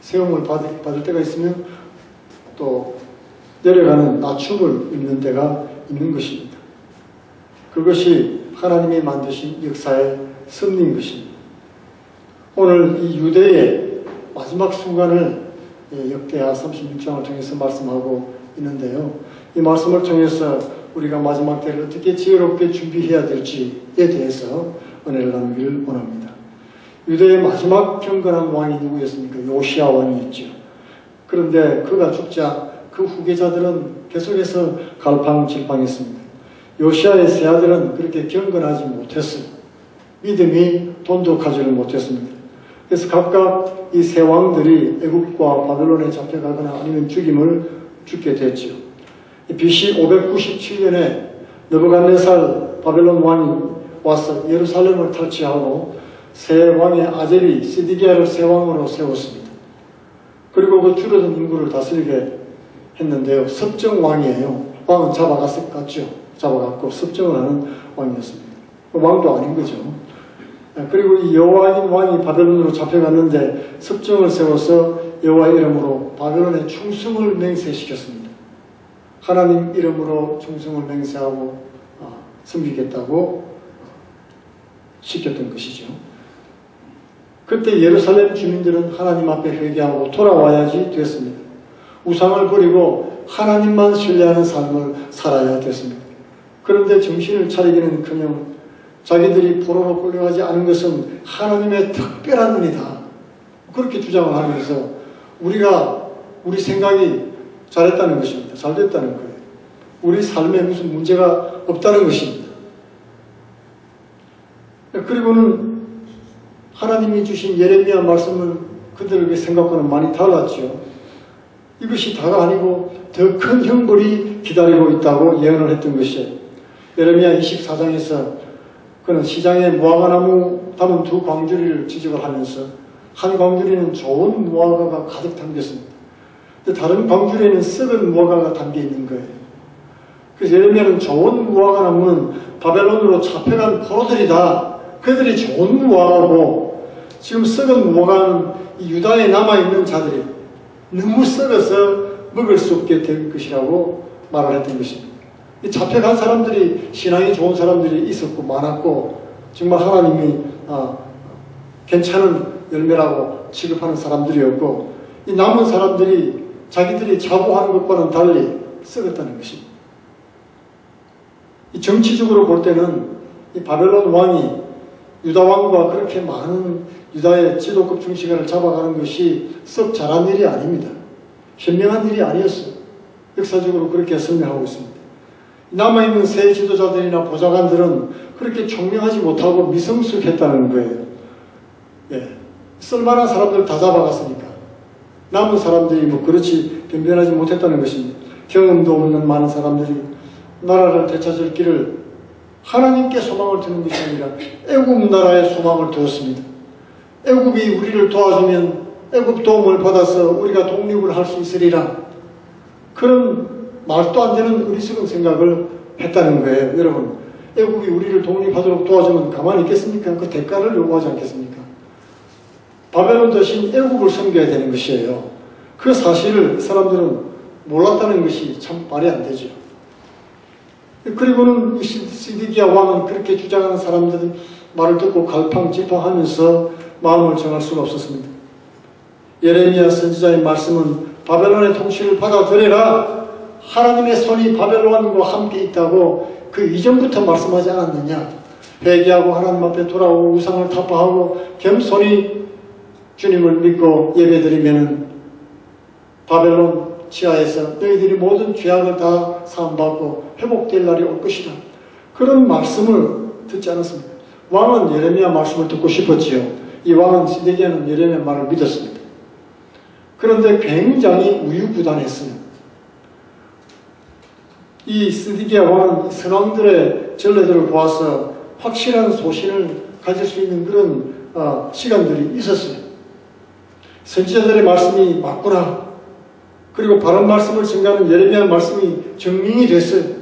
세움을 받을 때가 있으면 또 내려가는 낮춤을 입는 때가 있는 것입니다. 그것이 하나님이 만드신 역사의 섭리인 것입니다. 오늘 이 유대의 마지막 순간을 역대하 36장을 통해서 말씀하고 있는데요. 이 말씀을 통해서 우리가 마지막 때를 어떻게 지혜롭게 준비해야 될지에 대해서 은혜를 나누기를 원합니다. 유대의 마지막 경건한 왕이 누구였습니까? 요시야 왕이었죠. 그런데 그가 죽자 그 후계자들은 계속해서 갈팡질팡했습니다. 요시야의 세 아들은 그렇게 경건하지 못했어요. 믿음이 돈독하지를 못했습니다. 그래서 각각 이 세 왕들이 애굽과 바벨론에 잡혀가거나 아니면 죽게 됐죠. BC 597년에 느부갓네살 바벨론 왕이 와서 예루살렘을 탈취하고 새 왕의 아들이 시드기야를 새 왕으로 세웠습니다. 그리고 그 줄어든 인구를 다스리게 했는데요. 섭정왕이에요. 왕은 잡아갔죠. 잡아갔고 섭정을 하는 왕이었습니다. 왕도 아닌 거죠. 그리고 이 여호와긴 왕이 바벨론으로 잡혀갔는데 섭정을 세워서 여호와 이름으로 바벨론에 충성을 맹세시켰습니다. 하나님 이름으로 충성을 맹세하고 섬기겠다고 시켰던 것이죠. 그때 예루살렘 주민들은 하나님 앞에 회개하고 돌아와야지 됐습니다. 우상을 버리고 하나님만 신뢰하는 삶을 살아야 됐습니다. 그런데 정신을 차리기는커녕 자기들이 포로로 끌려가지 않은 것은 하나님의 특별한 은이다. 그렇게 주장을 하면서 우리 생각이 잘했다는 것입니다. 잘 됐다는 거예요. 우리 삶에 무슨 문제가 없다는 것입니다. 그리고는 하나님이 주신 예레미야 말씀은 그들에게 생각과는 많이 달랐죠. 이것이 다가 아니고 더 큰 형벌이 기다리고 있다고 예언을 했던 것이에요. 예레미야 24장에서 그는 시장에 무화과나무 담은 두 광주리를 지적을 하면서 한 광주리는 좋은 무화과가 가득 담겼습니다. 근데 다른 광주리에는 썩은 무화과가 담겨 있는 거예요. 그래서 예레미야는 좋은 무화과나무는 바벨론으로 잡혀간 포로들이다. 그들이 좋은 무화과고 지금 썩은 무화과는 이 유다에 남아있는 자들이 너무 썩어서 먹을 수 없게 된 것이라고 말을 했던 것입니다. 잡혀간 사람들이 신앙이 좋은 사람들이 있었고 많았고 정말 하나님이 괜찮은 열매라고 취급하는 사람들이었고 이 남은 사람들이 자기들이 자부하는 것과는 달리 썩었다는 것입니다. 이 정치적으로 볼 때는 이 바벨론 왕이 유다 왕과 그렇게 많은 유다의 지도급 중심을 잡아가는 것이 썩 잘한 일이 아닙니다. 현명한 일이 아니었어요. 역사적으로 그렇게 설명하고 있습니다. 남아있는 새 지도자들이나 보좌관들은 그렇게 총명하지 못하고 미성숙했다는 거예요. 예. 쓸만한 사람들 다 잡아갔으니까. 남은 사람들이 그렇지 변변하지 못했다는 것입니다. 경험도 없는 많은 사람들이 나라를 되찾을 길을 하나님께 소망을 두는 것이 아니라 애굽 나라에 소망을 두었습니다. 애굽이 우리를 도와주면 애굽 도움을 받아서 우리가 독립을 할 수 있으리라. 그런 말도 안 되는 어리석은 생각을 했다는 거예요. 여러분, 애국이 우리를 독립하도록 도와주면 가만히 있겠습니까? 그 대가를 요구하지 않겠습니까? 바벨론 대신 애국을 섬겨야 되는 것이에요. 그 사실을 사람들은 몰랐다는 것이 참 말이 안 되죠. 그리고는 시드기야 왕은 그렇게 주장하는 사람들의 말을 듣고 갈팡질팡하면서 마음을 정할 수가 없었습니다. 예레미야 선지자의 말씀은 바벨론의 통치를 받아들여라. 하나님의 손이 바벨론과 함께 있다고 그 이전부터 말씀하지 않았느냐. 회개하고 하나님 앞에 돌아오고 우상을 타파하고 겸손히 주님을 믿고 예배드리면 바벨론 지하에서 너희들이 모든 죄악을 다 사함받고 회복될 날이 올 것이다. 그런 말씀을 듣지 않았습니다. 왕은 예레미야 말씀을 듣고 싶었지요. 이 왕은 시드기야는 예레미야 말을 믿었습니다. 그런데 굉장히 우유부단했어요. 이 시드기야 왕은 선왕들의 전례들을 보아서 확실한 소신을 가질 수 있는 그런 시간들이 있었어요. 선지자들의 말씀이 맞구나. 그리고 바른 말씀을 증가하는 예레미야 말씀이 증명이 됐어요.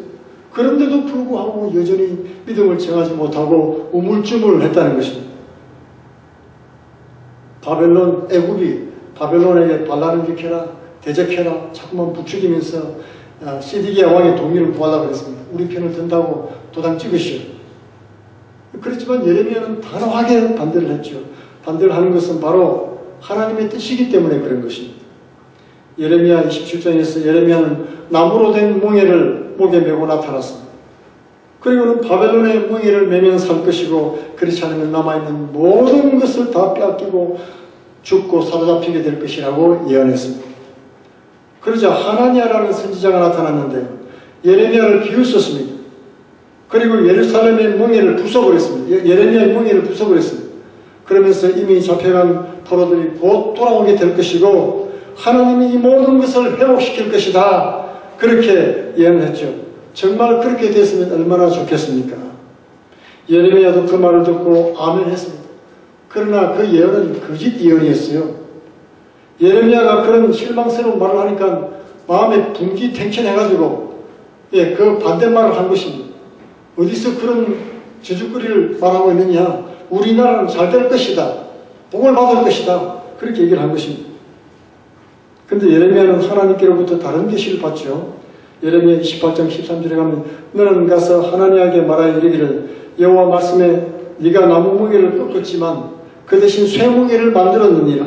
그런데도 불구하고 여전히 믿음을 정하지 못하고 우물쭈물 했다는 것입니다. 바벨론 애굽이 바벨론에게 반란을 일으켜라, 대적해라 자꾸만 부추기면서 시드기야 왕의 동의를 구하려고 그랬습니다. 우리 편을 든다고 도장 찍으시오. 그렇지만 예레미야는 단호하게 반대를 했죠. 반대를 하는 것은 바로 하나님의 뜻이기 때문에 그런 것입니다. 예레미야 27장에서 예레미야는 나무로 된 멍에를 목에 메고 나타났습니다. 그리고는 바벨론의 멍에를 메면 살 것이고 그렇지 않으면 남아있는 모든 것을 다 빼앗기고 죽고 사로잡히게 될 것이라고 예언했습니다. 그러자 하나니아라는 선지자가 나타났는데 예레미야를 비웃었습니다. 그리고 예루살렘의 멍에를 부숴버렸습니다. 예레미야의 멍에를 부숴버렸습니다. 그러면서 이미 잡혀간 포로들이 곧 돌아오게 될 것이고 하나님이 이 모든 것을 회복시킬 것이다. 그렇게 예언했죠. 정말 그렇게 됐으면 얼마나 좋겠습니까? 예레미야도 그 말을 듣고 아멘 했습니다. 그러나 그 예언은 거짓 예언이었어요. 예레미야가 그런 실망스러운 말을 하니까 마음에 분기탱천해가지고 그 반대말을 한 것입니다. 어디서 그런 저주거리를 말하고 있느냐. 우리나라는 잘 될 것이다. 복을 받을 것이다. 그렇게 얘기를 한 것입니다. 그런데 예레미야는 하나님께로부터 다른 계시를 받죠. 예레미야 28장 13절에 가면 너는 가서 하나님에게 말하여 이르기를 여호와 말씀에 네가 나무 뭉게를 꺾었지만 그 대신 쇠뭉게를 만들었느니라.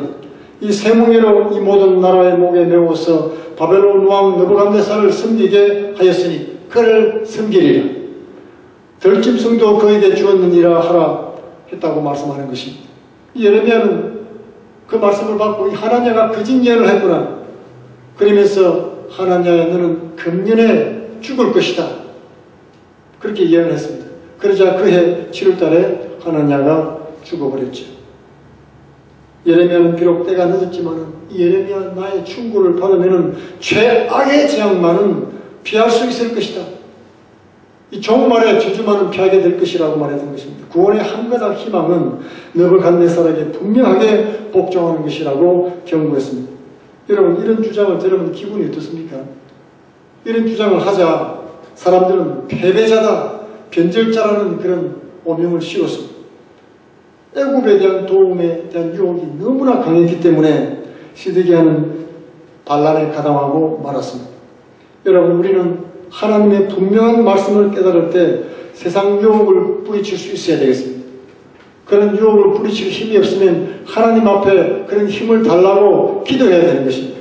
이 쇠뭉게로 이 모든 나라의 목에 메워서 바벨론 왕 느부갓네살을 섬기게 하였으니 그를 섬기리라. 들짐승도 그에게 주었느니라 하라 했다고 말씀하는 것입니다. 예레미야는 그 말씀을 받고 하나냐가 거짓 예언을 했구나. 그러면서 하나냐야 너는 금년에 죽을 것이다. 그렇게 예언을 했습니다. 그러자 그해 7월달에 하나냐가 죽어버렸죠. 예레미야는 비록 때가 늦었지만 예레미야 나의 충고를 받으면 최악의 재앙만은 피할 수 있을 것이다. 이 종말의 저주만은 피하게 될 것이라고 말했던 것입니다. 구원의 한 가닥 희망은 느부갓네살에게 분명하게 복종하는 것이라고 경고했습니다. 여러분 이런 주장을 들으면 기분이 어떻습니까? 이런 주장을 하자 사람들은 패배자다, 변절자라는 그런 오명을 씌웠습니다. 애굽에 대한 도움에 대한 유혹이 너무나 강했기 때문에 시드기야는 반란에 가담하고 말았습니다. 여러분 우리는 하나님의 분명한 말씀을 깨달을 때 세상 유혹을 뿌리칠 수 있어야 되겠습니다. 그런 유혹을 뿌리칠 힘이 없으면 하나님 앞에 그런 힘을 달라고 기도해야 되는 것입니다.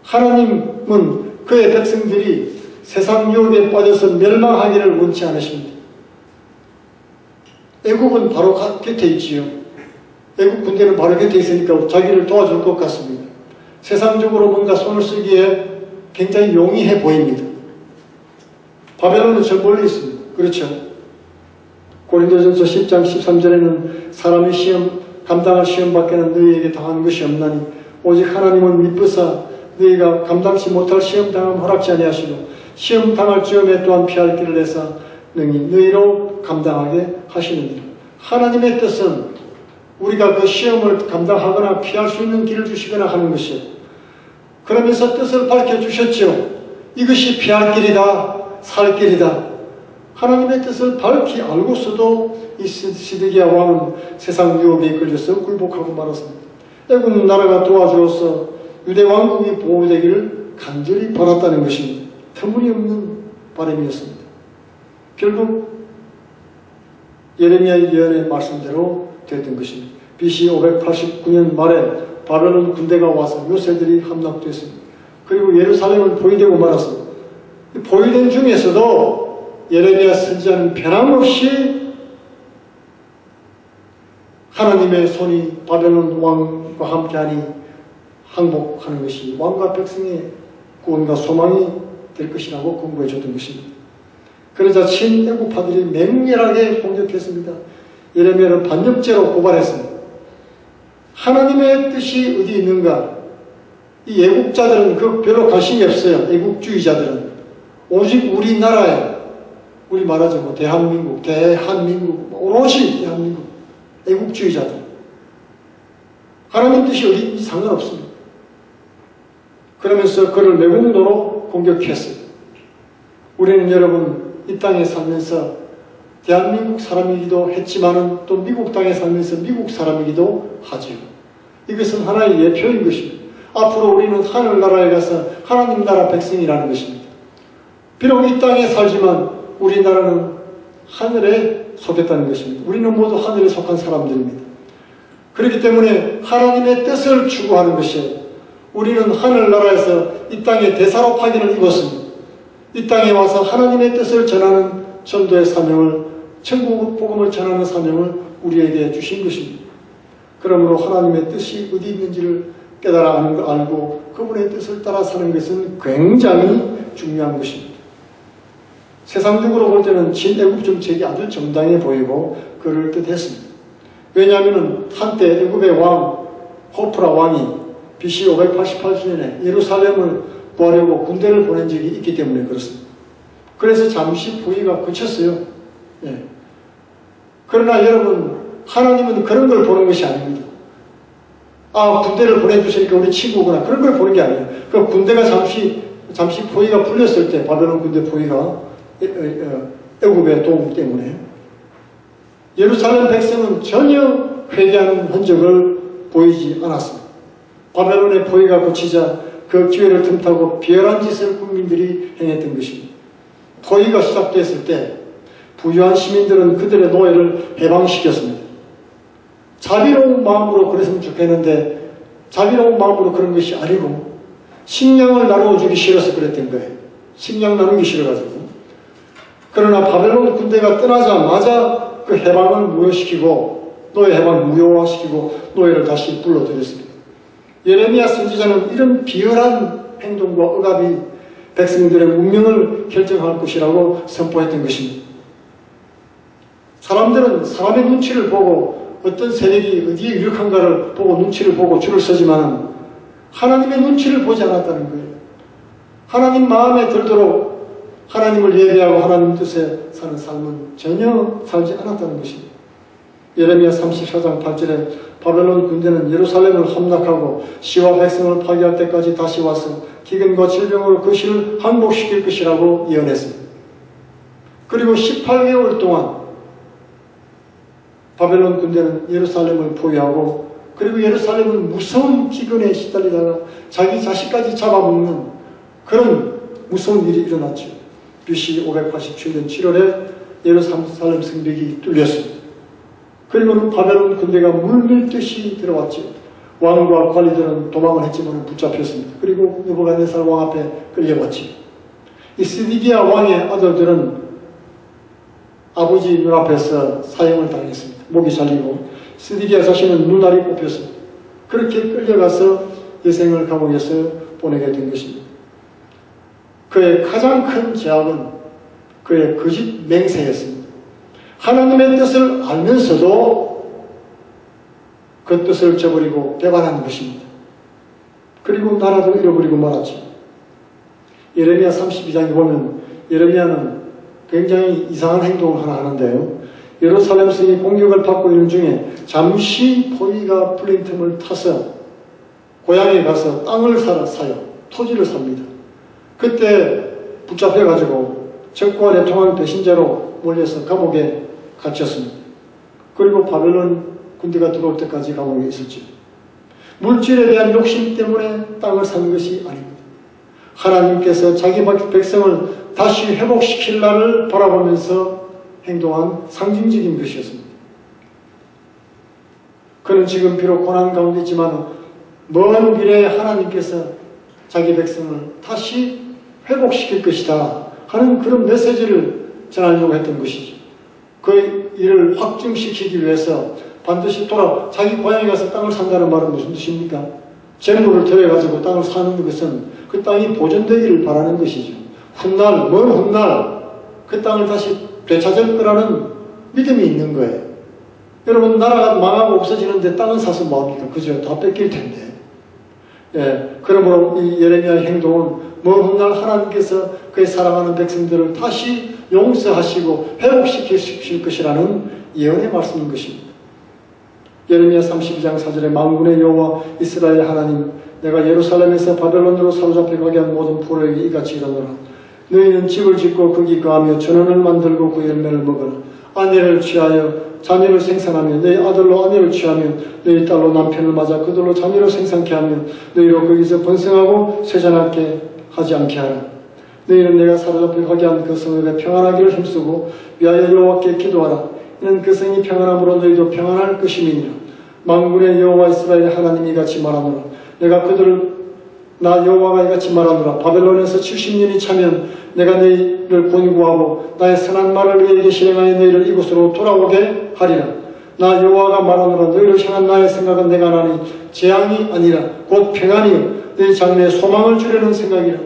하나님은 그의 백성들이 세상 유혹에 빠져서 멸망하기를 원치 않으십니다. 애국은 바로 곁에 있지요. 애국 군대는 바로 곁에 있으니까 자기를 도와줄 것 같습니다. 세상적으로 뭔가 손을 쓰기에 굉장히 용이해 보입니다. 바벨론은 저 멀리 있습니다. 그렇죠. 고린도전서 10장 13절에는 사람의 시험, 감당할 시험밖에는 너희에게 당한 것이 없나니 오직 하나님은 미쁘사 너희가 감당치 못할 시험 당함 허락지 아니하시고 시험 당할 즈음에 또한 피할 길을 내사 너희로 감당하게 하시느니라. 하나님의 뜻은 우리가 그 시험을 감당하거나 피할 수 있는 길을 주시거나 하는 것이에요. 그러면서 뜻을 밝혀주셨죠. 이것이 피할 길이다, 살 길이다. 하나님의 뜻을 밝히 알고서도 이 시드기야 왕은 세상 유혹에 이끌려서 굴복하고 말았습니다. 애국 나라가 도와주어서 유대 왕국이 보호되기를 간절히 바랐다는 것입니다. 터무니없는 바람이었습니다. 결국 예레미야의 예언의 말씀대로 됐던 것입니다. BC 589년 말에 바벨론 군대가 와서 요새들이 함락됐습니다. 그리고 예루살렘은 포위되고 말았습니다. 포위된 중에서도 예레미야 선지자는 변함없이 하나님의 손이 바벨론 왕과 함께하니 항복하는 것이 왕과 백성의 구원과 소망이 될 것이라고 공부해 줬던 것입니다. 그러자 친애국파들이 맹렬하게 공격했습니다. 예레미야를 반역죄로 고발했습니다. 하나님의 뜻이 어디 있는가? 이 애국자들은 그 별로 관심이 없어요. 애국주의자들은 오직 우리나라에 우리 말하죠. 뭐 대한민국 오롯이 대한민국 애국주의자들. 하나님 뜻이 어디 있는지 상관없습니다. 그러면서 그를 매국노로 공격했어요. 우리는 여러분 이 땅에 살면서 대한민국 사람이기도 했지만은 또 미국 땅에 살면서 미국 사람이기도 하지요. 이것은 하나의 예표인 것입니다. 앞으로 우리는 하늘나라에 가서 하나님 나라 백성이라는 것입니다. 비록 이 땅에 살지만 우리나라는 하늘에 속했다는 것입니다. 우리는 모두 하늘에 속한 사람들입니다. 그렇기 때문에 하나님의 뜻을 추구하는 것이 우리는 하늘나라에서 이 땅에 대사롭하기를 입었습니다. 이 땅에 와서 하나님의 뜻을 전하는 전도의 사명을, 천국 복음을 전하는 사명을 우리에게 주신 것입니다. 그러므로 하나님의 뜻이 어디 있는지를 깨달아 알고 그분의 뜻을 따라 사는 것은 굉장히 중요한 것입니다. 세상적으로 볼 때는 친애국 정책이 아주 정당해 보이고 그럴듯했습니다. 왜냐하면 한때 애국의 왕 호프라 왕이 BC 588년에 예루살렘을 구하려고 군대를 보낸 적이 있기 때문에 그렇습니다. 그래서 잠시 포위가 그쳤어요. 예. 그러나 여러분, 하나님은 그런 걸 보는 것이 아닙니다. 아, 군대를 보내주시니까 우리 친구구나, 그런 걸 보는 게 아니에요. 그 군대가 잠시 포위가 풀렸을 때, 바벨론 군대 포위가 애국의 도움 때문에 예루살렘 백성은 전혀 회개하는 흔적을 보이지 않았습니다. 바벨론의 포위가 그치자 그 기회를 틈타고 비열한 짓을 국민들이 행했던 것입니다. 포위가 시작됐을 때 부유한 시민들은 그들의 노예를 해방시켰습니다. 자비로운 마음으로 그랬으면 좋겠는데 자비로운 마음으로 그런 것이 아니고 식량을 나누어 주기 싫어서 그랬던 거예요. 식량 나누기 싫어가지고. 그러나 바벨론 군대가 떠나자마자 그 해방을 무효시키고 노예 해방 무효화시키고 노예를 다시 불러들였습니다. 예레미야 선지자는 이런 비열한 행동과 억압이 백성들의 운명을 결정할 것이라고 선포했던 것입니다. 사람들은 사람의 눈치를 보고 어떤 세력이 어디에 유력한가를 보고 눈치를 보고 줄을 서지만 하나님의 눈치를 보지 않았다는 거예요. 하나님 마음에 들도록 하나님을 예배하고 하나님 뜻에 사는 삶은 전혀 살지 않았다는 것입니다. 예레미야 34장 8절에 바벨론 군대는 예루살렘을 함락하고 시와 백성을 파괴할 때까지 다시 와서 기근과 질병으로 그 시를 항복시킬 것이라고 예언했습니다. 그리고 18개월 동안 바벨론 군대는 예루살렘을 포위하고 그리고 예루살렘은 무서운 기근에 시달리다가 자기 자식까지 잡아먹는 그런 무서운 일이 일어났죠. BC 587년 7월에 예루살렘 성벽이 뚫렸습니다. 그리고는 바벨론 군대가 물밀듯이 들어왔죠. 왕과 관리들은 도망을 했지만 붙잡혔습니다. 그리고 느부갓네살 왕 앞에 끌려왔죠. 이 스디기야 왕의 아들들은 아버지 눈앞에서 사형을 당했습니다. 목이 잘리고 스디기야 자신은 눈알이 뽑혔습니다. 그렇게 끌려가서 여생을 감옥에서 보내게 된 것입니다. 그의 가장 큰 죄악은 그의 거짓 맹세였습니다. 하나님의 뜻을 알면서도 그 뜻을 저버리고 배반한 것입니다. 그리고 나라도 잃어버리고 말았죠. 예레미야 32장에 보면 예레미야는 굉장히 이상한 행동을 하나 하는데요. 예루살렘 성이 공격을 받고 있는 중에 잠시 포위가 풀린 틈을 타서 고향에 가서 땅을 사요. 토지를 삽니다. 그때 붙잡혀가지고 적과 내통한 배신자로 몰려서 감옥에 갇혔습니다. 그리고 바벨론 군대가 들어올 때까지 감옥에 있었죠. 물질에 대한 욕심 때문에 땅을 산 것이 아닙니다. 하나님께서 자기 백성을 다시 회복시킬 날을 바라보면서 행동한 상징적인 것이었습니다. 그는 지금 비록 고난 가운데 있지만 먼 미래에 하나님께서 자기 백성을 다시 회복시킬 것이다 하는 그런 메시지를 전하려고 했던 것이죠. 그 일을 확증시키기 위해서 반드시 자기 고향에 가서 땅을 산다는 말은 무슨 뜻입니까? 재물을 들여가지고 땅을 사는 것은 그 땅이 보존되기를 바라는 것이죠. 훗날, 먼 훗날 그 땅을 다시 되찾을 거라는 믿음이 있는 거예요. 여러분, 나라가 망하고 없어지는데 땅을 사서 뭐합니까? 그죠? 다 뺏길 텐데. 예, 그러므로 이 예레미야의 행동은 먼 훗날 하나님께서 그의 사랑하는 백성들을 다시 용서하시고 회복시킬 것이라는 예언의 말씀인 것입니다. 예레미야 32장 4절에 만군의 여호와 이스라엘 하나님, 내가 예루살렘에서 바벨론으로 사로잡혀 가게 한 모든 포로에게 이같이 이르노라. 너희는 집을 짓고 거기 거하며 전원을 만들고 그 열매를 먹으라. 아내를 취하여 자녀를 생산하며 너희 아들로 아내를 취하며 너희 딸로 남편을 맞아 그들로 자녀를 생산케 하며 너희로 거기서 번성하고 쇠잔하게 하지 않게 하라. 너희는 내가 사로잡혀 가게 한 그 성읍에 평안하기를 힘쓰고 위하여 여호와께 기도하라. 이는 그 성이 평안함으로 너희도 평안할 것임이니라. 만군의 여호와 이스라엘 하나님이 이같이 말하노라. 내가 그들을 나 여호와가 이같이 말하노라. 바벨론에서 70년이 차면 내가 너희를 권고하고 나의 선한 말을 너희에게 실행하여 너희를 이곳으로 돌아오게 하리라. 나 여호와가 말하노라. 너희를 향한 나의 생각은 내가 하나니 재앙이 아니라 곧 평안이요 너희 장래에 소망을 주려는 생각이라.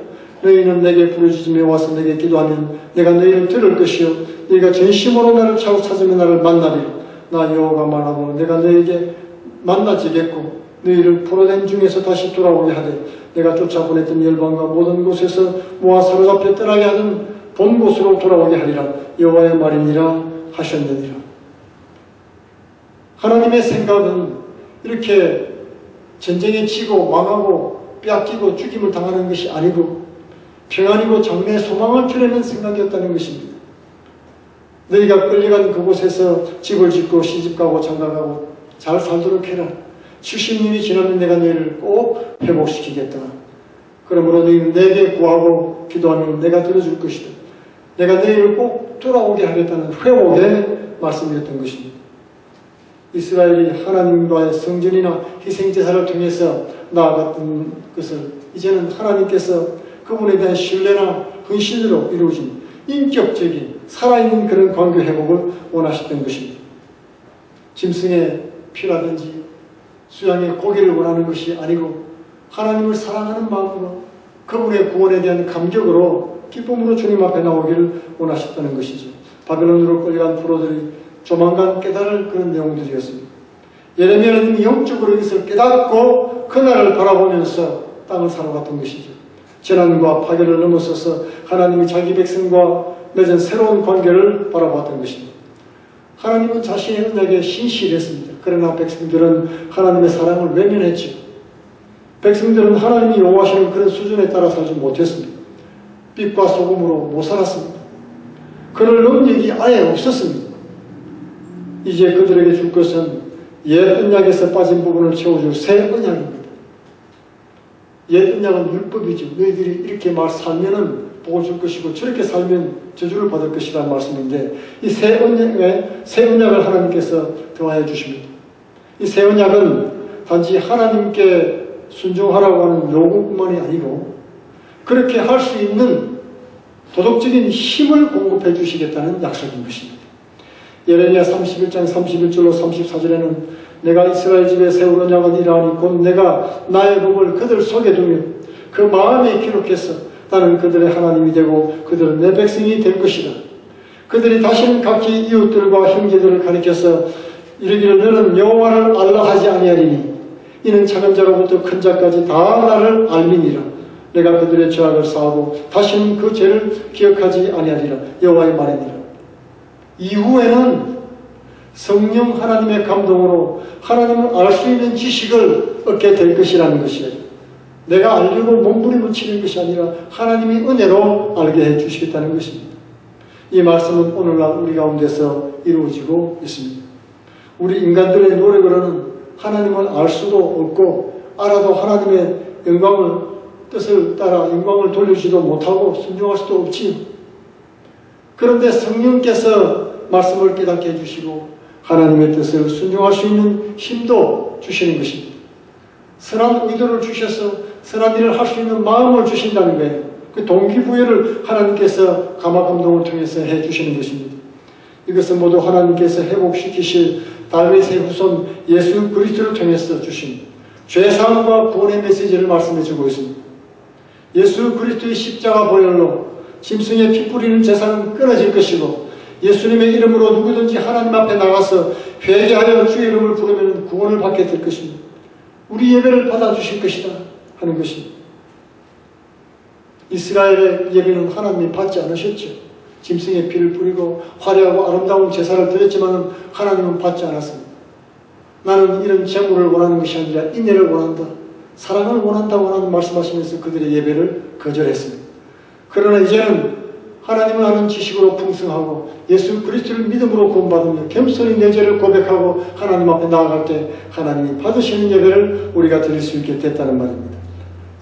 너희는 내게 부르짖으며 와서 내게 기도하면 내가 너희를 들을 것이요 너희가 전심으로 나를 찾으면 나를 만나리라. 나 여호와가 말하노라. 내가 너희에게 만나지겠고 너희를 포로된 중에서 다시 돌아오게 하되 내가 쫓아보냈던 열방과 모든 곳에서 모아 사로잡혀 떠나게 하던 본 곳으로 돌아오게 하리라. 여호와의 말이니라 하셨느니라. 하나님의 생각은 이렇게 전쟁에 치고 망하고 빼앗기고 죽임을 당하는 것이 아니고 평안이고 장래의 소망을 주려는 생각이었다는 것입니다. 너희가 끌려간 그곳에서 집을 짓고 시집가고 장가가고 잘 살도록 해라. 70년이 지나면 내가 너희를 꼭 회복시키겠다. 그러므로 너희는 내게 구하고 기도하면 내가 들어줄 것이다. 내가 너희를 꼭 돌아오게 하겠다는 회복의 말씀이었던 것입니다. 이스라엘이 하나님과의 성전이나 희생제사를 통해서 나아갔던 것을 이제는 하나님께서 그분에 대한 신뢰나 헌신으로 이루어진 인격적인 살아있는 그런 관계 회복을 원하셨던 것입니다. 짐승의 피라든지 수양의 고기를 원하는 것이 아니고 하나님을 사랑하는 마음으로 그분의 구원에 대한 감격으로 기쁨으로 주님 앞에 나오기를 원하셨다는 것이죠. 바벨론으로 끌려간 포로들이 조만간 깨달을 그런 내용들이었습니다. 예레미야는 영적으로 이것을 깨닫고 그날을 바라보면서 땅을 살아갔던 것이죠. 재난과 파괴를 넘어서서 하나님이 자기 백성과 맺은 새로운 관계를 바라봤던 것입니다. 하나님은 자신의 언약에 신실했습니다. 그러나 백성들은 하나님의 사랑을 외면했죠. 백성들은 하나님이 요구하시는 그런 수준에 따라 살지 못했습니다. 빛과 소금으로 못 살았습니다. 그를 넣은 얘기 아예 없었습니다. 이제 그들에게 줄 것은 옛 언약에서 빠진 부분을 채워줄 새 언약입니다. 옛 언약은 율법이죠. 너희들이 이렇게 살면은 복을 줄 것이고 저렇게 살면 저주를 받을 것이라는 말씀인데 이 새 언약을 하나님께서 더하여 주십니다. 이 새 언약은 단지 하나님께 순종하라고 하는 요구뿐만이 아니고 그렇게 할 수 있는 도덕적인 힘을 공급해 주시겠다는 약속인 것입니다. 예레미야 31장 31절로 34절에는 내가 이스라엘 집에 세울 언약은 이러하니 곧 내가 나의 법을 그들 속에 두며 그 마음에 기록해서 나는 그들의 하나님이 되고 그들은 내 백성이 될 것이다. 그들이 다시는 각기 이웃들과 형제들을 가리켜서 이르기를 너는 여호와를 알라 하지 아니하리니 이는 작은 자로부터 큰 자까지 다 나를 알미니라. 내가 그들의 죄악을 사하고 다시는 그 죄를 기억하지 아니하리라. 여호와의 말이니라. 이후에는 성령 하나님의 감동으로 하나님을 알 수 있는 지식을 얻게 될 것이라는 것이에요. 내가 알려고 몸부림을 치는 것이 아니라 하나님이 은혜로 알게 해 주시겠다는 것입니다. 이 말씀은 오늘날 우리 가운데서 이루어지고 있습니다. 우리 인간들의 노력으로는 하나님을 알 수도 없고 알아도 하나님의 뜻을 따라 영광을 돌리지도 못하고 순종할 수도 없지요. 그런데 성령께서 말씀을 깨닫게 해주시고 하나님의 뜻을 순종할 수 있는 힘도 주시는 것입니다. 선한 의도를 주셔서 선한 일을 할 수 있는 마음을 주신다는 거예요. 그 동기부여를 하나님께서 감화감동을 통해서 해주시는 것입니다. 이것은 모두 하나님께서 회복시키실 다윗의 후손 예수 그리스도를 통해서 주신 죄사함과 구원의 메시지를 말씀해주고 있습니다. 예수 그리스도의 십자가 보혈로 짐승의 피 뿌리는 제사는 끊어질 것이고 예수님의 이름으로 누구든지 하나님 앞에 나가서 회개하여 주의 이름을 부르면 구원을 받게 될 것입니다. 우리 예배를 받아주실 것이다 하는 것입니다. 이스라엘의 예배는 하나님이 받지 않으셨죠. 짐승의 피를 뿌리고 화려하고 아름다운 제사를 드렸지만 하나님은 받지 않았습니다. 나는 이런 제물을 원하는 것이 아니라 인내를 원한다. 사랑을 원한다고 하는 말씀하시면서 그들의 예배를 거절했습니다. 그러나 이제는 하나님을 아는 지식으로 풍성하고 예수 그리스도를 믿음으로 구원받으며 겸손히 내 죄를 고백하고 하나님 앞에 나아갈 때 하나님이 받으시는 예배를 우리가 드릴 수 있게 됐다는 말입니다.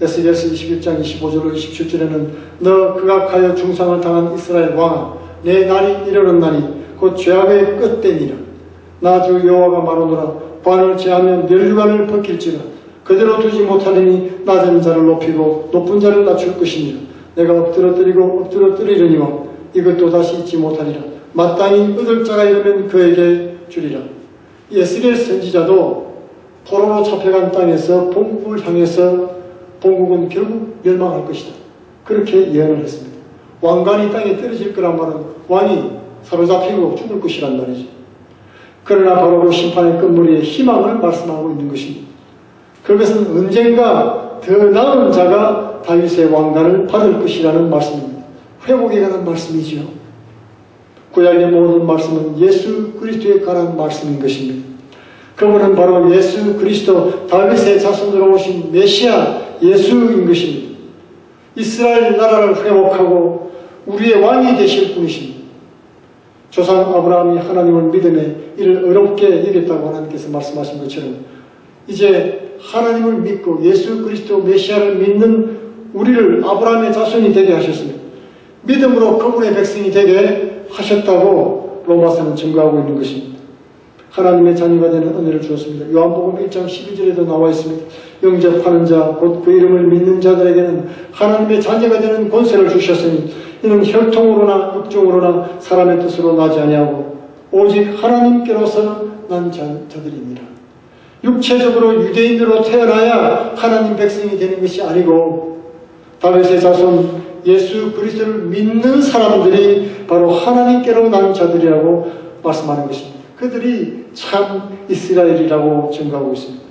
에스겔서 21장 25절로 27절에는 너 극악하여 중상을 당한 이스라엘 왕아 내 날이 이르는 날이 곧 죄악의 끝때니라. 나 주 여호와가 말하노라 관을 제하면 멸류관을 벗길지라 그대로 두지 못하리니 낮은 자를 높이고 높은 자를 낮출 것이니라. 내가 엎드러뜨리고 엎드러뜨리려니와 이것도 다시 잊지 못하리라. 마땅히 얻을 자가 이르면 그에게 주리라. 에스겔 선지자도 포로로 잡혀간 땅에서 본국을 향해서 본국은 결국 멸망할 것이다. 그렇게 예언을 했습니다. 왕관이 땅에 떨어질 거란 말은 왕이 사로잡히고 죽을 것이란 말이죠. 그러나 바로 그 심판의 끝물이의 희망을 말씀하고 있는 것입니다. 그것은 언젠가 더 나은 자가 다윗의 왕관을 받을 것이라는 말씀입니다. 회복에 관한 말씀이지요. 구약의 모든 말씀은 예수 그리스도에 관한 말씀인 것입니다. 그분은 바로 예수 그리스도 다윗의 자손으로 오신 메시아 예수인 것입니다. 이스라엘 나라를 회복하고 우리의 왕이 되실 분이십니다. 조상 아브라함이 하나님을 믿음에 이를 어렵게 여겼다고 하나님께서 말씀하신 것처럼 이제 하나님을 믿고 예수 그리스도 메시아를 믿는 우리를 아브라함의 자손이 되게 하셨습니다. 믿음으로 그분의 백성이 되게 하셨다고 로마서는 증거하고 있는 것입니다. 하나님의 자녀가 되는 은혜를 주었습니다. 요한복음 1장 12절에도 나와 있습니다. 영접하는 자 곧 그 이름을 믿는 자들에게는 하나님의 자녀가 되는 권세를 주셨으니 이는 혈통으로나 육종으로나 사람의 뜻으로 나지 아니하고 오직 하나님께로서 난 자들입니다. 육체적으로 유대인으로 태어나야 하나님 백성이 되는 것이 아니고 다윗의 자손 예수 그리스도를 믿는 사람들이 바로 하나님께로 난 자들이라고 말씀하는 것입니다. 그들이 참 이스라엘이라고 증거하고 있습니다.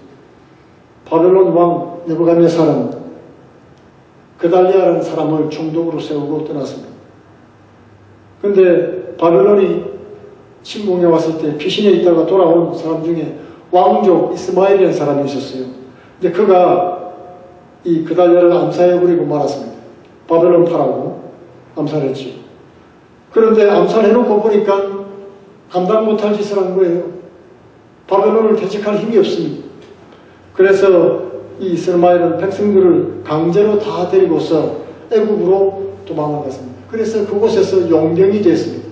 바벨론 왕 느부갓네살은 그달리아라는 사람을 총독으로 세우고 떠났습니다. 그런데 바벨론이 침공해 왔을 때 피신해 있다가 돌아온 사람 중에 왕족 이스마엘이라는 사람이 있었어요. 근데 그가 이 그달리아를 암살해버리고 말았습니다. 바벨론 파라고 암살했지. 그런데 암살해놓고 보니까 감당 못할 짓을 한 거예요. 바벨론을 대적할 힘이 없습니다. 그래서 이 이스마엘은 백성들을 강제로 다 데리고서 애굽으로 도망을 갔습니다. 그래서 그곳에서 용병이 됐습니다.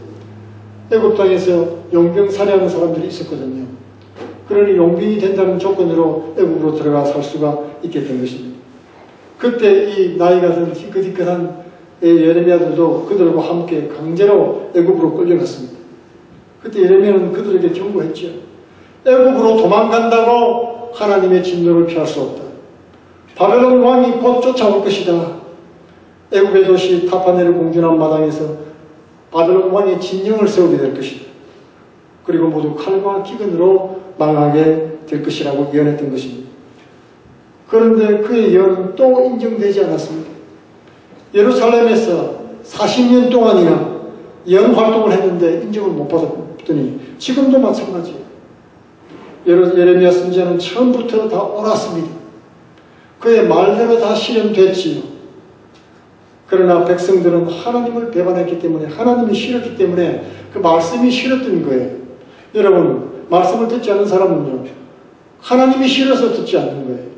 애굽 땅에서 용병 살해하는 사람들이 있었거든요. 그러니 용병이 된다는 조건으로 애굽으로 들어가 살 수가 있게 된 것입니다. 그때 이 나이가 든 희끗희끗한 예레미야들도 그들과 함께 강제로 애굽으로 끌려갔습니다. 그때 예레미야는 그들에게 경고했죠. 애굽으로 도망간다고 하나님의 진노를 피할 수 없다. 바벨론 왕이 곧 쫓아올 것이다. 애굽의 도시 타파네를 공준한 마당에서 바벨론 왕의 진영을 세우게 될 것이다. 그리고 모두 칼과 기근으로 망하게 될 것이라고 예언했던 것입니다. 그런데 그의 예언은 또 인정되지 않았습니다. 예루살렘에서 40년 동안이나 예언 활동을 했는데 인정을 못 받았더니 지금도 마찬가지예요. 예레미야 선지자는 처음부터 다 옳았습니다. 그의 말대로 다 실현됐지요. 그러나 백성들은 하나님을 배반했기 때문에 하나님이 싫었기 때문에 그 말씀이 싫었던 거예요. 여러분 말씀을 듣지 않는 사람은요 하나님이 싫어서 듣지 않는 거예요.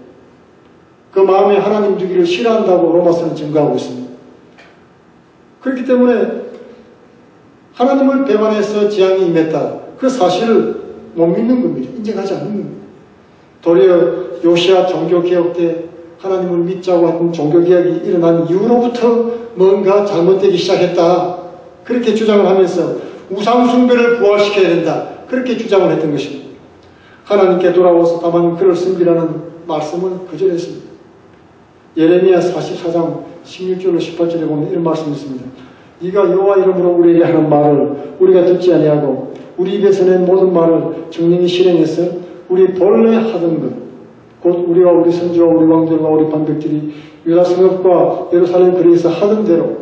그 마음에 하나님 두기를 싫어한다고 로마서는 증거하고 있습니다. 그렇기 때문에 하나님을 배반해서 재앙이 임했다. 그 사실을 못 믿는 겁니다. 인정하지 않는 겁니다. 도리어 요시야 종교개혁 때 하나님을 믿자고 하는 종교개혁이 일어난 이후로부터 뭔가 잘못되기 시작했다. 그렇게 주장을 하면서 우상숭배를 부활시켜야 된다. 그렇게 주장을 했던 것입니다. 하나님께 돌아와서 다만 그를 섬기라는 말씀을 거절했습니다. 예레미야 44장 16절로 18절에 보면 이런 말씀이 있습니다. 네가 여호와 이름으로 우리에게 하는 말을 우리가 듣지 아니하고 우리 입에서 낸 모든 말을 정령이 실행해서 우리 본래 하던 것 곧 우리와 우리 선조와 우리 왕들과 우리 반백들이 유다 성읍과 예루살렘 거리에서 하던 대로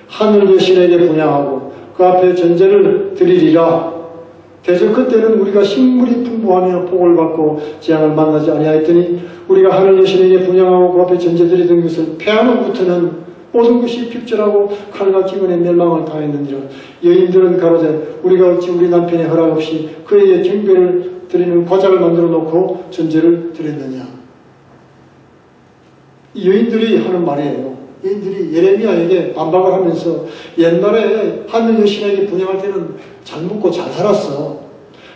하늘 여신에게 분향하고 그 앞에 전제를 드리리라. 대저 그때는 우리가 식물이 풍부하며 복을 받고 재앙을 만나지 아니하였더니 우리가 하늘 여신에게 분향하고 그 앞에 전제 드리던 것을 패한 후부터는 모든 것이 핍절하고 칼과 기근에 멸망을 당했느니라. 여인들은 가로되 우리가 어찌 우리 남편의 허락 없이 그에게 경배를 드리는 과자를 만들어 놓고 전제를 드렸느냐. 이 여인들이 하는 말이에요. 여인들이 예레미야에게 반박을 하면서 옛날에 하늘 여신에게 분양할 때는 잘 먹고 잘 살았어.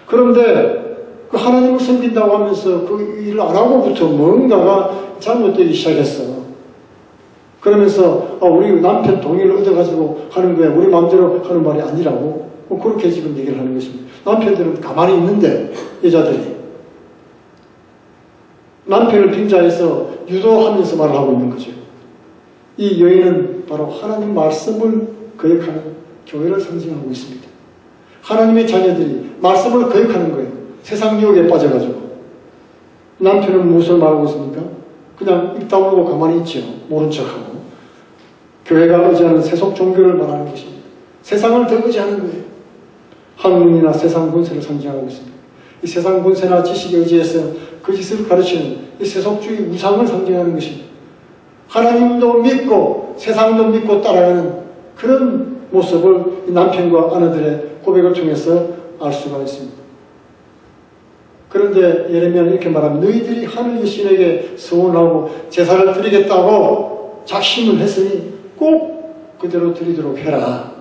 그런데 그 하나님을 섬긴다고 하면서 그 일을 안 하고부터 뭔가가 잘못되기 시작했어. 그러면서 우리 남편 동의를 얻어가지고 하는 거야. 우리 마음대로 하는 말이 아니라고. 그렇게 지금 얘기를 하는 것입니다. 남편들은 가만히 있는데 여자들이 남편을 빙자해서 유도하면서 말을 하고 있는 거죠. 이 여인은 바로 하나님 말씀을 거역하는 교회를 상징하고 있습니다. 하나님의 자녀들이 말씀을 거역하는 거예요. 세상 유혹에 빠져가지고. 남편은 무엇을 말하고 있습니까? 그냥 입 다물고 가만히 있죠. 모른 척하고. 교회가 의지하는 세속 종교를 말하는 것입니다. 세상을 더 의지하는 거예요. 학문이나 세상 권세를 상징하고 있습니다. 이 세상 권세나 지식에 의지해서 그 짓을 가르치는 이 세속주의 우상을 상징하는 것입니다. 하나님도 믿고 세상도 믿고 따라가는 그런 모습을 남편과 아내들의 고백을 통해서 알 수가 있습니다. 그런데 예레미야는 이렇게 말합니다. 너희들이 하늘 여신에게 서원하고 제사를 드리겠다고 작심을 했으니 꼭 그대로 드리도록 해라.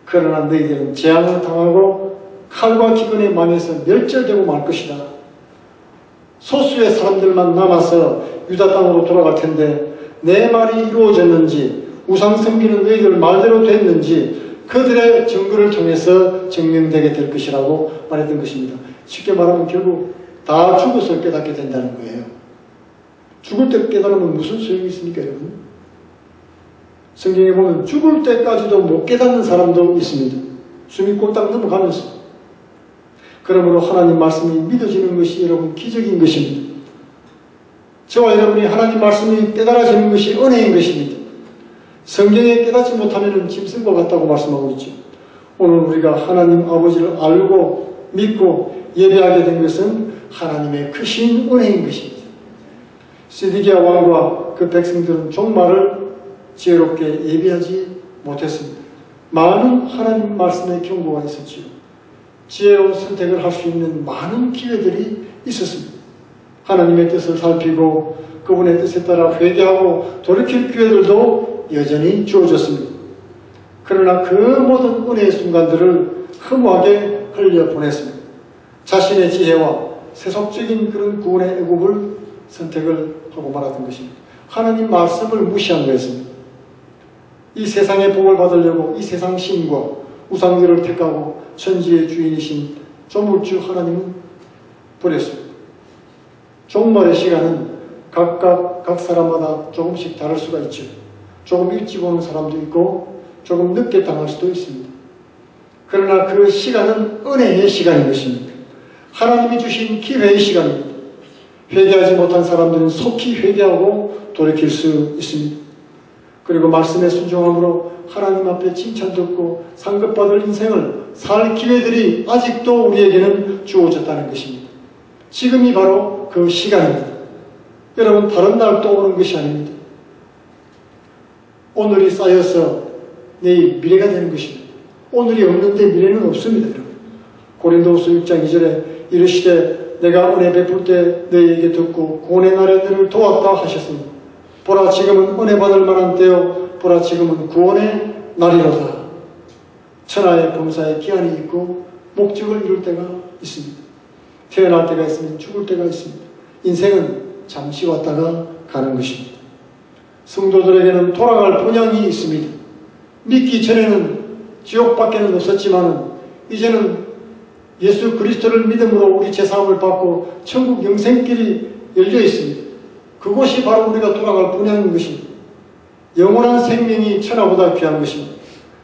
그러나 너희들은 재앙을 당하고 칼과 기근에 망해서 멸절되고 말 것이다. 소수의 사람들만 남아서 유다 땅으로 돌아갈 텐데 내 말이 이루어졌는지 우상 섬기는 너희들 말대로 됐는지 그들의 증거를 통해서 증명되게 될 것이라고 말했던 것입니다. 쉽게 말하면 결국 다 죽어서 깨닫게 된다는 거예요. 죽을 때 깨달으면 무슨 소용이 있습니까, 여러분? 성경에 보면 죽을 때까지도 못 깨닫는 사람도 있습니다. 숨이 꼴딱 넘어가면서. 그러므로 하나님 말씀이 믿어지는 것이 여러분 기적인 것입니다. 저와 여러분이 하나님 말씀이 깨달아지는 것이 은혜인 것입니다. 성경에 깨닫지 못하면 짐승과 같다고 말씀하고 있죠. 오늘 우리가 하나님 아버지를 알고 믿고 예배하게 된 것은 하나님의 크신 은혜인 것입니다. 시드기야 왕과 그 백성들은 종말을 지혜롭게 예비하지 못했습니다. 많은 하나님 말씀의 경고가 있었지요. 지혜로운 선택을 할 수 있는 많은 기회들이 있었습니다. 하나님의 뜻을 살피고 그분의 뜻에 따라 회개하고 돌이킬 기회들도 여전히 주어졌습니다. 그러나 그 모든 은혜의 순간들을 허무하게 흘려보냈습니다. 자신의 지혜와 세속적인 그런 구원의 애국을 선택을 하고 말았던 것입니다. 하나님 말씀을 무시한 것입니다. 이 세상의 복을 받으려고 이 세상 신과 우상들을 택하고 천지의 주인이신 조물주 하나님은 버렸습니다. 종말의 시간은 각각 각 사람마다 조금씩 다를 수가 있죠. 조금 일찍 오는 사람도 있고 조금 늦게 당할 수도 있습니다. 그러나 그 시간은 은혜의 시간인 것입니다. 하나님이 주신 기회의 시간입니다. 회개하지 못한 사람들은 속히 회개하고 돌이킬 수 있습니다. 그리고 말씀에 순종함으로 하나님 앞에 칭찬 듣고 상급받을 인생을 살 기회들이 아직도 우리에게는 주어졌다는 것입니다. 지금이 바로 그 시간입니다. 여러분, 다른 날 또 오는 것이 아닙니다. 오늘이 쌓여서 내일 미래가 되는 것입니다. 오늘이 없는데 미래는 없습니다. 여러분. 고린도후서 6장 2절에 이르시되 내가 은혜 베풀 때 너희에게 듣고 구원의 날에 너를 도왔다 하셨으니 보라 지금은 은혜 받을 만한 때요 보라 지금은 구원의 날이로다. 천하의 범사에 기한이 있고 목적을 이룰 때가 있습니다. 태어날 때가 있으면 죽을 때가 있습니다. 인생은 잠시 왔다가 가는 것입니다. 성도들에게는 돌아갈 본향이 있습니다. 믿기 전에는 지옥밖에는 없었지만 이제는 예수 그리스도를 믿음으로 우리 제사함을 받고 천국 영생길이 열려 있습니다. 그곳이 바로 우리가 돌아갈 본향인 것입니다. 영원한 생명이 천하보다 귀한 것입니다.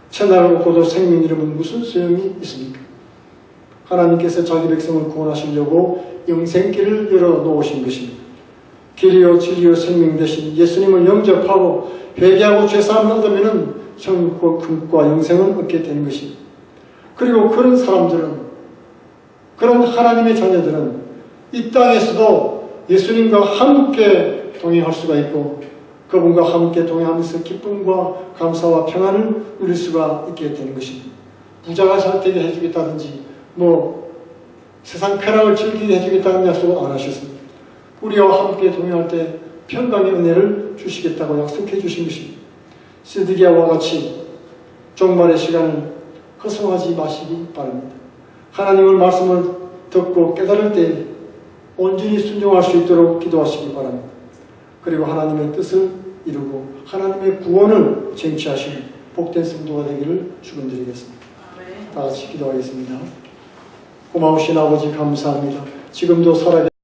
천하를 얻고도 생명 잃으면 무슨 소용이 있습니까? 하나님께서 자기 백성을 구원하시려고 영생길을 열어놓으신 것입니다. 길이요 진리요 생명 대신 예수님을 영접하고 회개하고 죄사함을 얻으면 천국과 영생을 얻게 되는 것입니다. 그리고 그런 사람들은, 그런 하나님의 자녀들은 이 땅에서도 예수님과 함께 동행할 수가 있고 그분과 함께 동행하면서 기쁨과 감사와 평안을 누릴 수가 있게 되는 것입니다. 부자가 잘 되게 해주겠다든지 세상 쾌락을 즐기게 해주겠다는 약속은 안 하셨습니다. 우리와 함께 동행할 때 평강의 은혜를 주시겠다고 약속해 주신 것입니다. 시드기야와 같이 종말의 시간을 허송하지 마시기 바랍니다. 하나님의 말씀을 듣고 깨달을 때 온전히 순종할 수 있도록 기도하시기 바랍니다. 그리고 하나님의 뜻을 이루고 하나님의 구원을 쟁취하시는 복된 성도가 되기를 축원드리겠습니다. 다 같이 기도하겠습니다. 고마우신 아버지 감사합니다. 지금도 살아